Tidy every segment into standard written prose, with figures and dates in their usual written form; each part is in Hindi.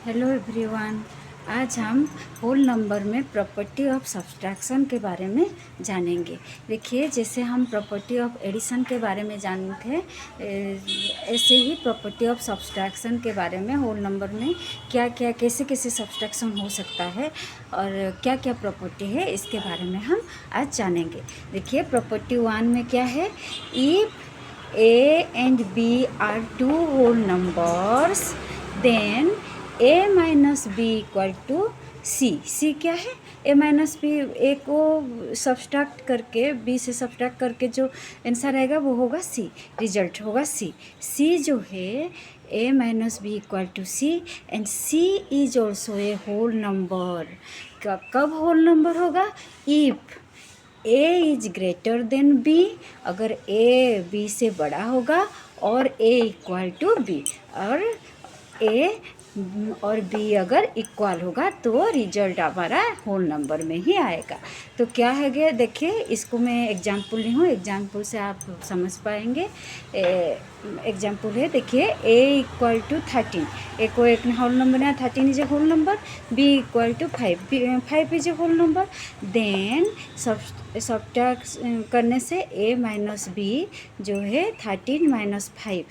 Hello everyone. आज हम होल नंबर में प्रॉपर्टी ऑफ सब्सट्रैक्शन के बारे में जानेंगे। देखिए, जैसे हम प्रॉपर्टी ऑफ एडिशन के बारे में जाने थे, ऐसे ही प्रॉपर्टी ऑफ सब्सट्रैक्शन के बारे में होल नंबर में क्या क्या कैसे कैसे सब्सट्रैक्शन हो सकता है और क्या क्या प्रॉपर्टी है, इसके बारे में हम आज जानेंगे। देखिए, प्रॉपर्टी 1 में क्या है, if A and B are two whole numbers then a minus B equal to C. C क्या है? a माइनस बी, ए को सब्सट्रैक्ट करके बी से सब्सट्रैक्ट करके जो आंसर आएगा वो होगा सी, रिजल्ट होगा सी। सी जो है a minus B equal to c and c is also a whole number. कब होल नंबर होगा? If a is greater than b, अगर a b से बड़ा होगा और a इक्वल टू b, और a और b अगर इक्वल होगा तो रिजल्ट हमारा होल नंबर में ही आएगा। तो क्या है गया, देखिए इसको मैं एग्जांपल ली हूँ, एग्जांपल से आप समझ पाएंगे। एग्जांपल है, देखिए a इक्वल टू 13, ए को एक होल नंबर है, 13 is a whole number, b equal to 5, 5 is a whole number. Then subtract करने से a माइनस बी जो है 13 माइनस 5,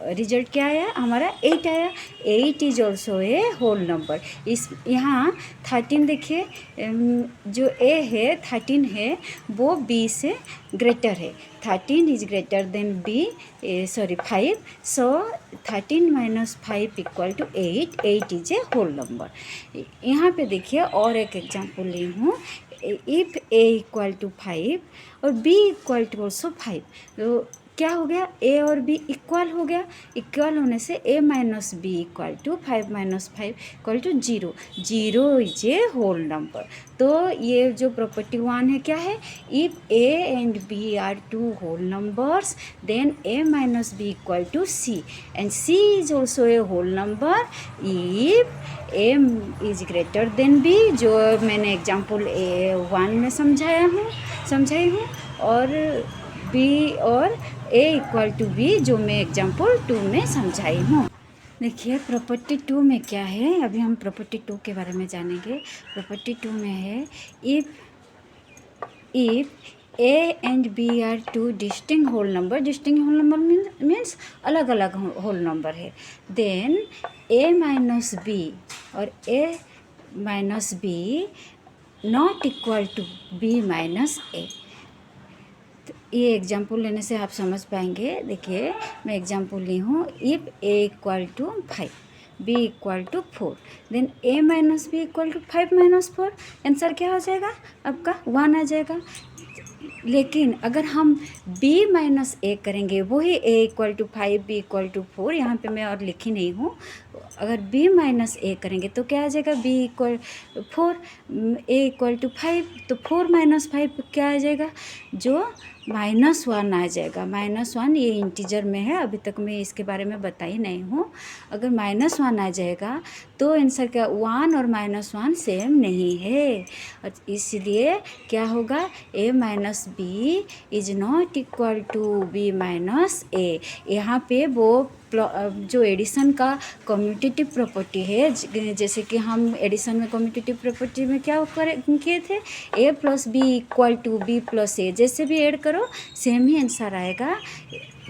रिजल्ट क्या आया हमारा? 8 आया। 8 is also a whole number. इस यहाँ 13 देखिए, जो ए है 13 है वो b से ग्रेटर है, 13 is greater than b, sorry 5, so 13 minus 5 equal to 8, 8 is a whole number. यहाँ पे देखिए और एक एग्जाम्पल ली हूँ, इफ़ a इक्वल टू 5 और b इक्वल टू ऑल्सो 5, तो क्या हो गया? a और b इक्वल हो गया। इक्वल होने से a minus B equal to 5 minus 5 equal to 0, 0 is a whole number. तो ये जो प्रॉपर्टी 1 है क्या है, if a and b are two whole numbers then a minus B equal to c and c is also a whole number if a is greater than b, जो मैंने एग्जाम्पल 1 में समझाई हूँ, और b और a इक्वल टू b जो मैं एग्जाम्पल 2 में समझाई हूँ। देखिए प्रॉपर्टी 2 में क्या है, अभी हम प्रॉपर्टी 2 के बारे में जानेंगे। प्रॉपर्टी 2 में है, if a and b are two distinct whole number, distinct whole number means अलग अलग होल नंबर है, देन a माइनस b और a minus b not equal to b minus a। ये एग्जाम्पल लेने से आप समझ पाएंगे। देखिए मैं एग्जाम्पल ली हूँ, if a equal to 5, b equal to 4, then a minus B equal to 5 minus 4, answer क्या हो जाएगा आपका? 1 आ जाएगा। लेकिन अगर हम b माइनस ए करेंगे, वही a equal to 5, b equal to 4, यहाँ पे मैं और लिखी नहीं हूँ, अगर b माइनस ए करेंगे तो क्या आ जाएगा? b equal 4, a equal to 5, तो 4 माइनस 5 क्या आ जाएगा? जो -1 आ जाएगा। -1 ये इंटीजर में है, अभी तक मैं इसके बारे में बताई नहीं हूँ। अगर -1 आ जाएगा तो आंसर क्या? 1 और -1 सेम नहीं है, और इसलिए क्या होगा? a minus B is not equal to b minus A. यहाँ पे वो जो एडिशन का कम्यूटेटिव प्रॉपर्टी है, जैसे कि हम एडिशन में कम्यूटेटिव प्रॉपर्टी में क्या किए थे, a plus B equal to B plus A, जैसे भी ऐड करो सेम ही आंसर आएगा,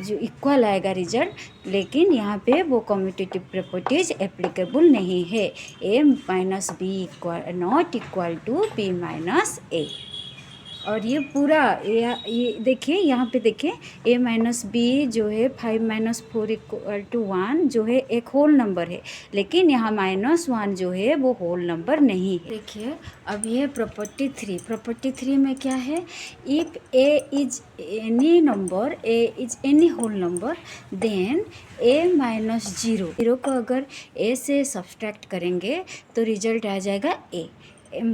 जो इक्वल आएगा रिजल्ट। लेकिन यहाँ पे वो कम्यूटेटिव प्रॉपर्टीज एप्लीकेबल नहीं है, a minus B equal not equal to b minus A. और ये पूरा ये देखिए, यहाँ पे देखिए a माइनस बी जो है 5 माइनस 4 इक्वल टू 1 जो है एक होल नंबर है, लेकिन यहाँ -1 जो है वो होल नंबर नहीं है। देखिए अब ये प्रॉपर्टी 3, प्रॉपर्टी 3 में क्या है, if a is any number, a is any whole number then a minus 0 को अगर a से सब्सट्रैक्ट करेंगे तो रिजल्ट आ जाएगा a,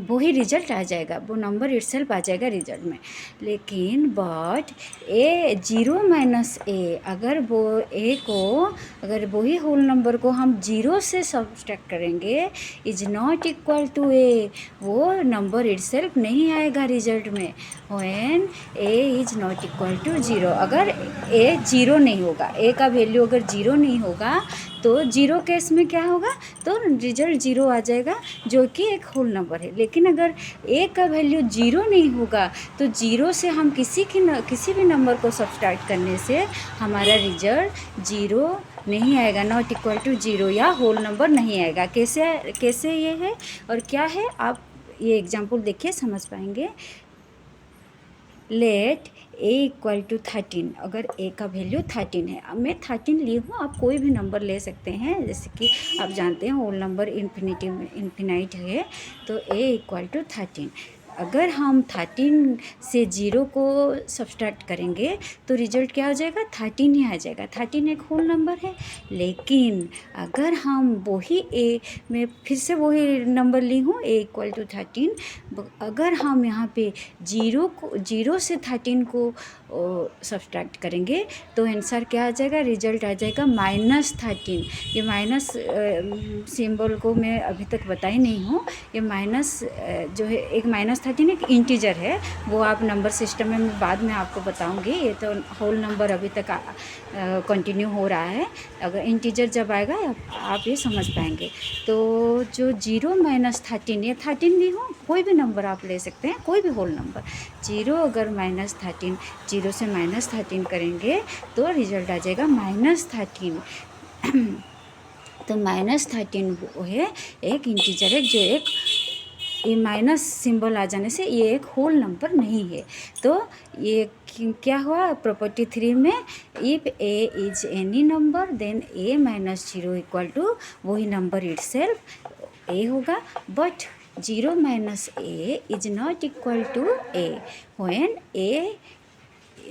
वही रिजल्ट आ जाएगा, वो नंबर इटसेल्फ आ जाएगा रिजल्ट में। लेकिन बट a 0 माइनस ए, अगर वो a को, अगर वही होल नंबर को हम 0 से सब्सट्रैक्ट करेंगे, is not equal to a, वो नंबर इटसेल्फ नहीं आएगा रिजल्ट में। When a is not equal to 0, अगर a 0 नहीं होगा, a का वैल्यू अगर 0 नहीं होगा तो जीरो केस में क्या होगा, तो रिजल्ट जीरो आ जाएगा जो कि एक होल नंबर है। लेकिन अगर ए का वैल्यू जीरो नहीं होगा तो जीरो से हम किसी भी नंबर को सब्सट्रैक्ट करने से हमारा रिजल्ट जीरो नहीं आएगा, नॉट इक्वल टू जीरो या होल नंबर नहीं आएगा। कैसे ये है और क्या है, आप ये एग्जाम्पल देखिए समझ पाएंगे। लेट ए इक्वल टू 13, अगर ए का वैल्यू 13 है, अब मैं 13 ली हूँ, आप कोई भी नंबर ले सकते हैं, जैसे कि आप जानते हैं होल नंबर इन्फिनाइट है, तो ए इक्वल टू 13। अगर हम 13 से जीरो को सब्सट्रैक्ट करेंगे तो रिजल्ट क्या हो जाएगा, 13 ही आ जाएगा। 13 एक होल नंबर है। लेकिन अगर हम वही ए में फिर से वही नंबर ली हूँ, ए इक्वल टू 13, अगर हम यहाँ पे जीरो से 13 को सब्सट्रैक्ट करेंगे तो आंसर क्या आ जाएगा, रिजल्ट आ जाएगा -13। ये माइनस सिंबल को मैं अभी तक बताई नहीं हूँ। ये माइनस जो है, एक -13 एक इंटीजर है, वो आप नंबर सिस्टम में मैं बाद में आपको बताऊंगी। ये तो होल नंबर अभी तक कंटिन्यू हो रहा है। अगर इंटीजर जब आएगा आप ये समझ पाएंगे। तो जो 0 - 13, ये 13 ली हूँ, कोई भी नंबर आप ले सकते हैं, कोई भी होल नंबर। 0 अगर -13, 0 से -13 करेंगे तो रिजल्ट आ जाएगा -13। तो -13 वो है एक इंटीजर है, जो एक ये माइनस सिंबल आ जाने से ये एक होल नंबर नहीं है। तो ये क्या हुआ, प्रॉपर्टी 3 में if a is any number then a - 0 equal to वही नंबर इटसेल्फ ए होगा। But 0 - a is not equal to a when a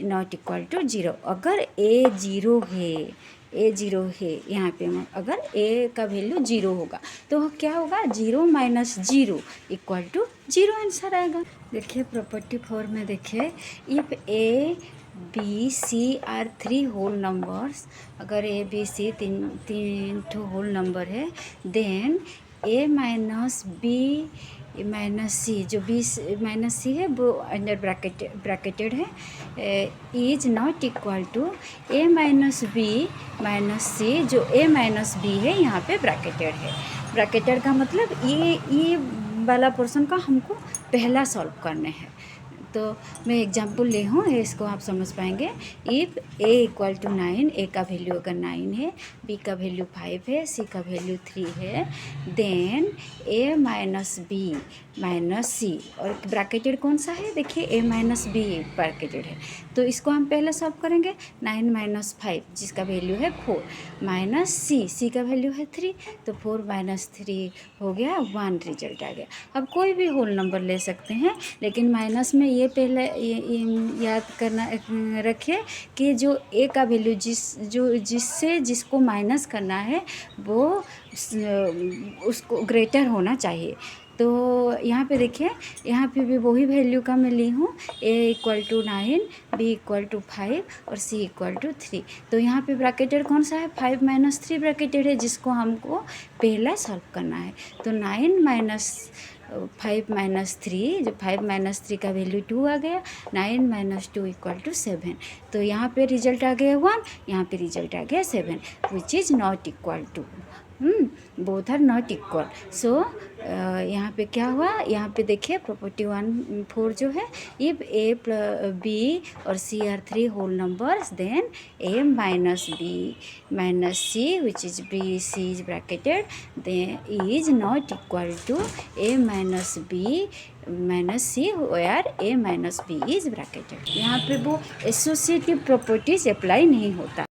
not equal to 0। अगर ए जीरो है यहाँ पे, अगर ए का वैल्यू 0 होगा तो क्या होगा, 0 - 0 इक्वल टू 0 आंसर आएगा। देखिए प्रॉपर्टी 4 में देखिए, if a b c are 3 whole numbers, अगर ए बी सी तीन होल नंबर है, देन ए - बी -c, जो बी -c है वो अंडर ब्रैकेटेड है, is not equal to a - b -c, जो a - b है यहाँ पे ब्रैकेटेड है। ब्रैकेटेड का मतलब ये वाला पोर्शन का हमको पहला सॉल्व करना है। तो मैं एग्जांपल ले हूँ, इसको आप समझ पाएंगे। इफ़ a इक्वल टू 9, ए का वैल्यू अगर 9 है, b का वैल्यू 5 है, c का वैल्यू 3 है, देन a - b -c, और ब्रैकेटेड कौन सा है, देखिए a - b ब्रैकेटेड है। तो इसको हम पहले सॉल्व करेंगे। 9 - 5 जिसका वैल्यू है 4, -c का वैल्यू है 3, तो 4 - 3 हो गया 1, रिजल्ट आ गया। अब कोई भी होल नंबर ले सकते हैं, लेकिन माइनस में ये पहले ये याद करना रखिए कि जो ए का वैल्यू जिसको माइनस करना है वो उसको ग्रेटर होना चाहिए। तो यहाँ पे देखिए, यहाँ पे भी वही वैल्यू का मैं ली हूँ, a equal to 9, b equal to 5 और c इक्वल टू 3। तो यहाँ पे ब्रैकेटेड कौन सा है, 5 - 3 ब्रैकेटेड है, जिसको हमको पहला सॉल्व करना है। तो 9 - 5 - 3, जो 5 - 3 का वैल्यू 2 आ गया, 9 - 2 इक्वल टू 7। तो यहाँ पे रिजल्ट आ गया 1, यहाँ पे रिजल्ट आ गया 7, which is not equal to, both are not equal. So यहाँ पे क्या हुआ, यहाँ पे देखिए प्रॉपर्टी 1 4 जो है, इफ ए बी और c are 3 whole numbers, then a - b - c which is b c is bracketed, then is not equal to a - b -c where a - b is bracketed। यहाँ पे वो एसोसिएटिव प्रॉपर्टीज अप्लाई नहीं होता।